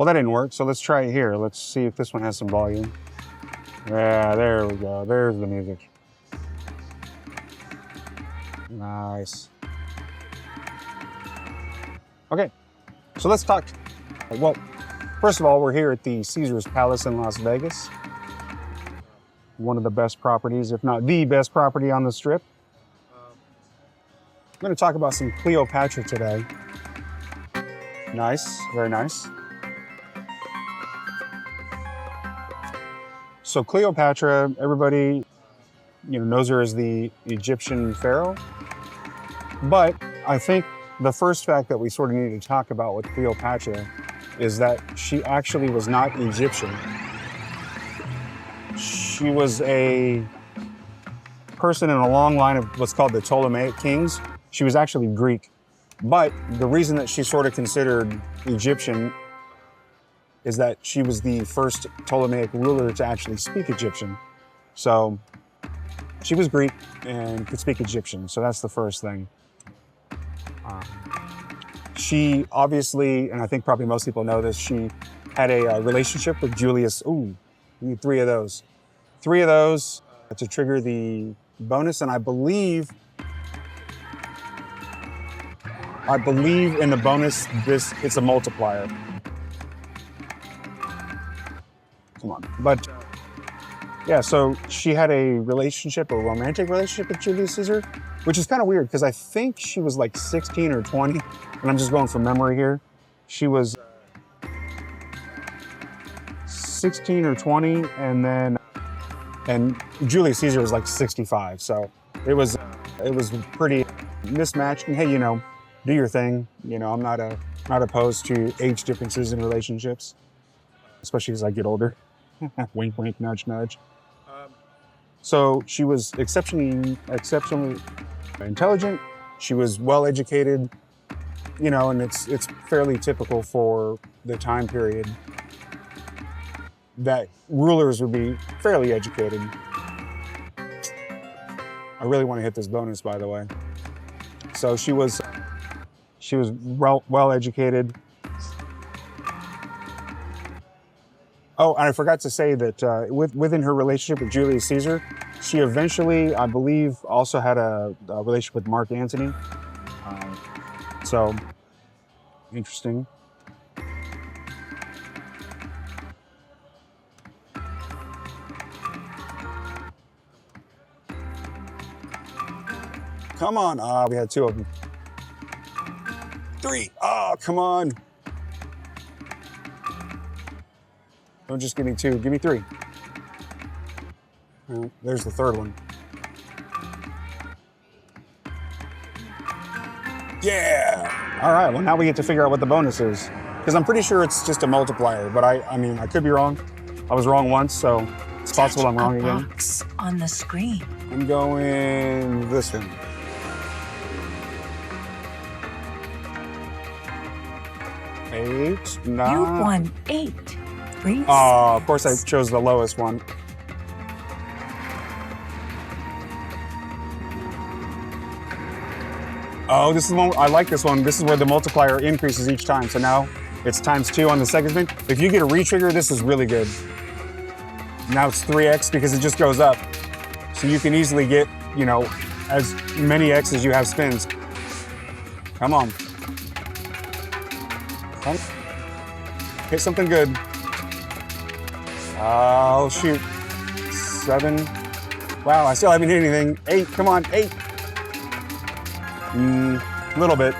Well, that didn't work, so let's try it here. Let's see if this one has some volume. Yeah, there we go. There's the music. Nice. Okay, so let's talk. Well, first of all, we're here at the Caesars Palace in Las Vegas. One of the best properties, if not the best property on the Strip. I'm going to talk about some Cleopatra today. Nice, very nice. So Cleopatra, everybody, knows her as the Egyptian pharaoh. But I think the first fact that we sort of need to talk about with Cleopatra is that she actually was not Egyptian. She was a person in a long line of what's called the Ptolemaic kings. She was actually Greek. But the reason that she's sort of considered Egyptian is that she was the first Ptolemaic ruler to actually speak Egyptian. So she was Greek and could speak Egyptian. So that's the first thing. She obviously, and I think probably most people know this, she had a relationship with Julius. Ooh, we need 3 of those. 3 of those to trigger the bonus. And I believe in the bonus, it's a multiplier. Come on. But yeah, so she had a romantic relationship with Julius Caesar, which is kind of weird because I think she was like 16 or 20. And I'm just going from memory here. She was 16 or 20, and Julius Caesar was like 65. So it was pretty mismatched. And hey, do your thing. I'm not opposed to age differences in relationships, especially as I get older. Wink, wink, nudge, nudge. So she was exceptionally intelligent. She was well educated, and it's fairly typical for the time period that rulers would be fairly educated. I really want to hit this bonus, by the way. So she was well educated. Oh, and I forgot to say that within her relationship with Julius Caesar, she eventually, I believe, also had a relationship with Mark Antony. So, interesting. Come on. We had 2 of them. 3. Oh, come on. Don't just give me 2, give me 3. There's the 3rd one. Yeah! All right, well now we get to figure out what the bonus is. Because I'm pretty sure it's just a multiplier, but I mean, I could be wrong. I was wrong once, so it's possible I'm wrong again. Box on the screen. I'm going this one. Eight, 9. You won 8. Oh, of course I chose the lowest one. Oh, this is one, I like this one. This is where the multiplier increases each time. So now it's ×2 on the second spin. If you get a retrigger, this is really good. Now it's 3x because it just goes up. So you can easily get, as many X as you have spins. Come on. Hit something good. Oh, shoot. 7. Wow, I still haven't hit anything. 8, come on, 8. A little bit.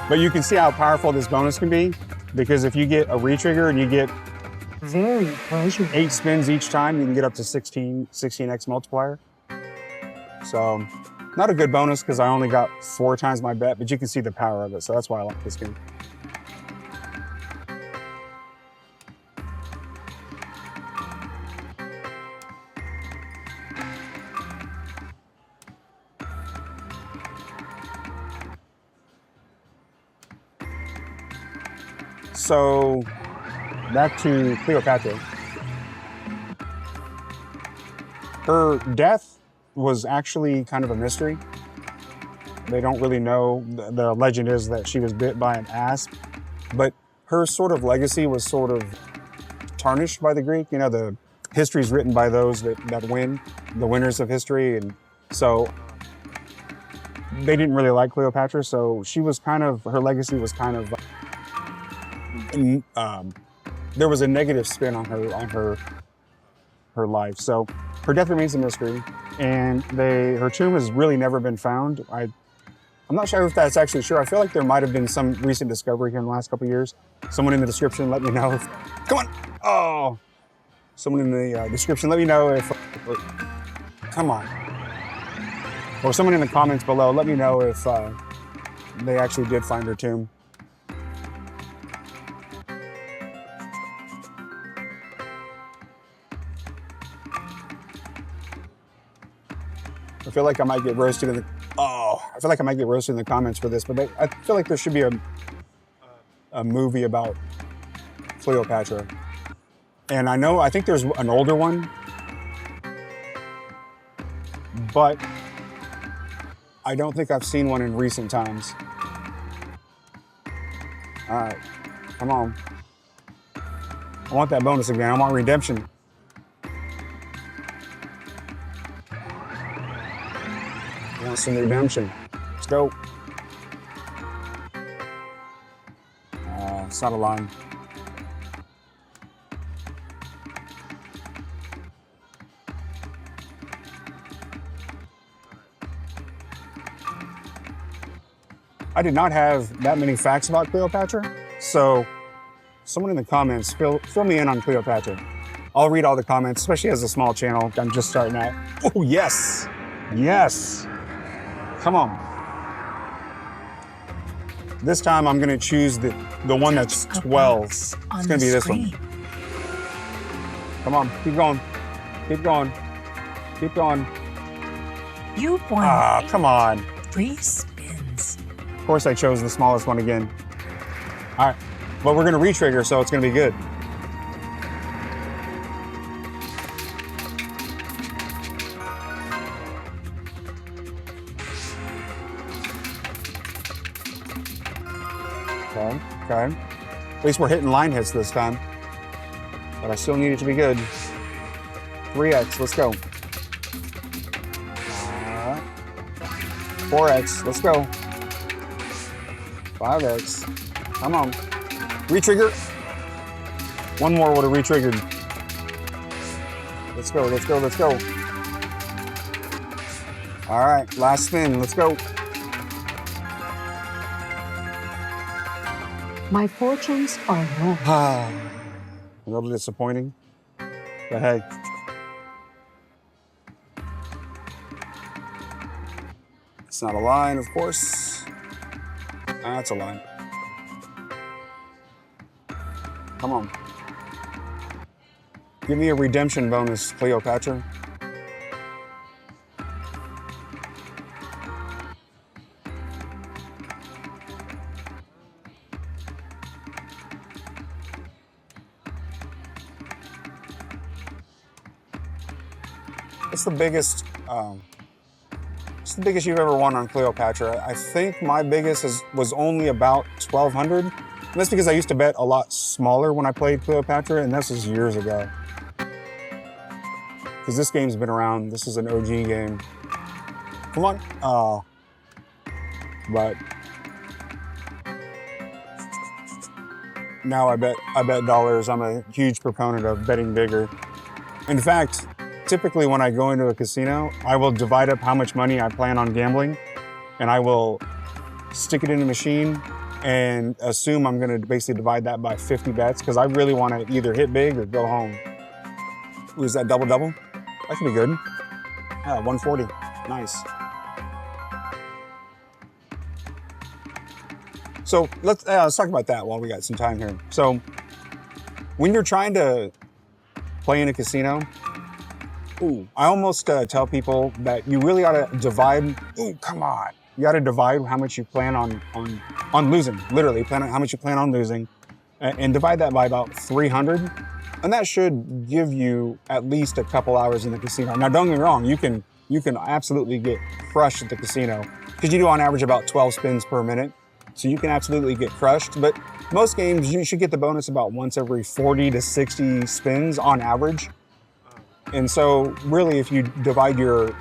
But you can see how powerful this bonus can be, because if you get a retrigger and you get very pleasurable 8 spins each time, you can get up to 16x multiplier. So, not a good bonus because I only got 4 times my bet, but you can see the power of it, so that's why I like this game. So, back to Cleopatra. Her death was actually kind of a mystery. They don't really know. The legend is that she was bit by an asp but her sort of legacy was sort of tarnished by the Greek. You know, the history is written by those that win, the winners of history. And so they didn't really like Cleopatra. So she was kind of, her legacy was kind of, there was a negative spin on her life. So her death remains a mystery, and her tomb has really never been found. I'm not sure if that's actually true. I feel like there might have been some recent discovery here in the last couple of years. Someone in the description, let me know. Come on. Oh, someone in the description, let me know if, come on. Or someone in the comments below, let me know if they actually did find her tomb. I feel like I might get roasted in the, I feel like I might get roasted in the comments for this, but I feel like there should be a movie about Cleopatra. And I think there's an older one, but I don't think I've seen one in recent times. All right, come on. I want that bonus again. I want redemption. I want some redemption. Let's go. It's not a line. I did not have that many facts about Cleopatra, so someone in the comments, fill me in on Cleopatra. I'll read all the comments, especially as a small channel. I'm just starting out. Oh, yes. Yes. Come on. This time I'm gonna choose the one that's 12. It's gonna be this one. Come on, keep going. Keep going. Keep going. You've won come on. 3 spins. Of course I chose the smallest one again. All right, but we're gonna re-trigger, so it's gonna be good. Okay. At least we're hitting line hits this time. But I still need it to be good. 3x, let's go. 4x, let's go. 5x, come on. Re-trigger. One more would have re-triggered. Let's go, let's go, let's go. All right, last spin, let's go. My fortunes are yours. A little disappointing, but hey. It's not a line, of course. That's a line. Come on. Give me a redemption bonus, Cleopatra. What's the biggest you've ever won on Cleopatra? I think my biggest was only about 1,200. And that's because I used to bet a lot smaller when I played Cleopatra, and this was years ago. Because this game's been around. This is an OG game. Come on. Oh. But now I bet dollars. I'm a huge proponent of betting bigger. In fact, typically when I go into a casino, I will divide up how much money I plan on gambling, and I will stick it in a machine and assume I'm gonna basically divide that by 50 bets, because I really wanna either hit big or go home. Ooh, is that double-double? That could be good. Yeah, 140, nice. So let's talk about that while we got some time here. So when you're trying to play in a casino, I almost tell people that you really ought to divide. Come on. You ought to divide how much you plan on losing. Literally, plan on how much you plan on losing, and divide that by about 300, and that should give you at least a couple hours in the casino. Now, don't get me wrong. You can absolutely get crushed at the casino, because you do on average about 12 spins per minute, so you can absolutely get crushed. But most games, you should get the bonus about once every 40 to 60 spins on average. And so really, if you divide your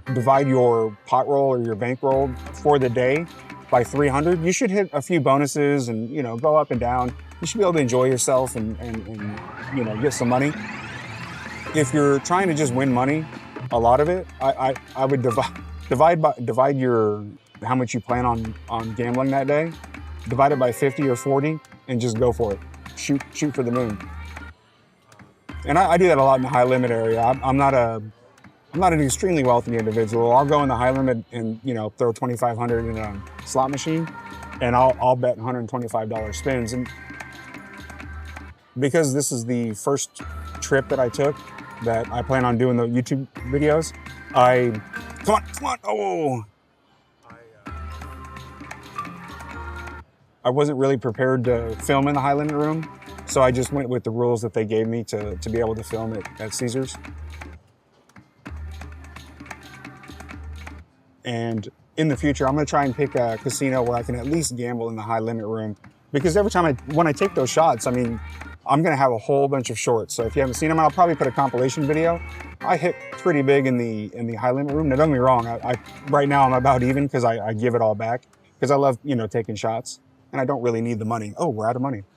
pot roll or your bankroll for the day by 300, you should hit a few bonuses and, you know, go up and down. You should be able to enjoy yourself and you know, get some money. If you're trying to just win money, a lot of it, I would divide your how much you plan on gambling that day, divide it by 50 or 40, and just go for it. Shoot for the moon. And I do that a lot in the high limit area. I'm not an extremely wealthy individual. I'll go in the high limit and, you know, throw 2,500 in a slot machine, and I'll bet $125 spins. And because this is the first trip that I took that I plan on doing the YouTube videos, come on, oh! I wasn't really prepared to film in the high limit room, so I just went with the rules that they gave me to be able to film it at Caesars. And in the future, I'm gonna try and pick a casino where I can at least gamble in the high limit room, because every time when I take those shots, I mean, I'm gonna have a whole bunch of shorts. So if you haven't seen them, I'll probably put a compilation video. I hit pretty big in the high limit room. Now don't get me wrong, right now I'm about even because I give it all back because I love, you know, taking shots and I don't really need the money. Oh, we're out of money.